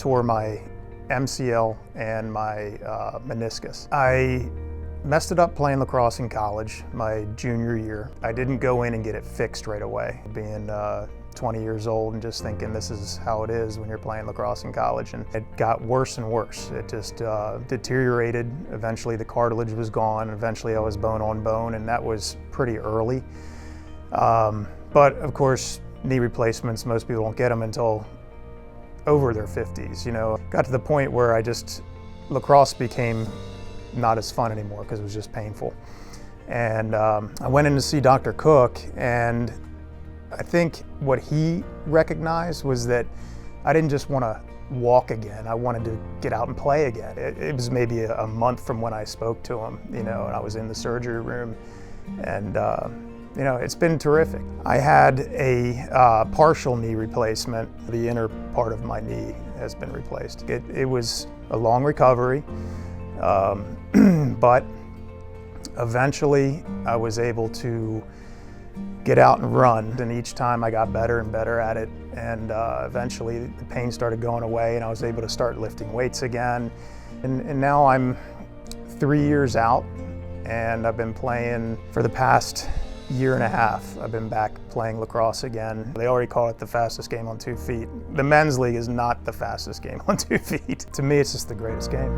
tore my MCL and my meniscus. I messed it up playing lacrosse in college my junior year. I didn't go in and get it fixed right away, being 20 years old and just thinking this is how it is when you're playing lacrosse in college. And it got worse and worse. It just deteriorated. Eventually the cartilage was gone. Eventually I was bone on bone, and that was pretty early. But of course, knee replacements, most people don't get them until over their 50s. You know, got to the point where lacrosse became not as fun anymore because it was just painful. And I went in to see Dr. Cook, and I think what he recognized was that I didn't just want to walk again. I wanted to get out and play again. It was maybe a month from when I spoke to him, you know, and I was in the surgery room, and you know, it's been terrific. I had a partial knee replacement. The inner part of my knee has been replaced. It was a long recovery, but eventually I was able to get out and run, and each time I got better and better at it, and eventually the pain started going away and I was able to start lifting weights again. And now I'm 3 years out, and I've been playing for the past year and a half. I've been back playing lacrosse again. They already call it the fastest game on 2 feet. The men's league is not the fastest game on 2 feet. To me, it's just the greatest game.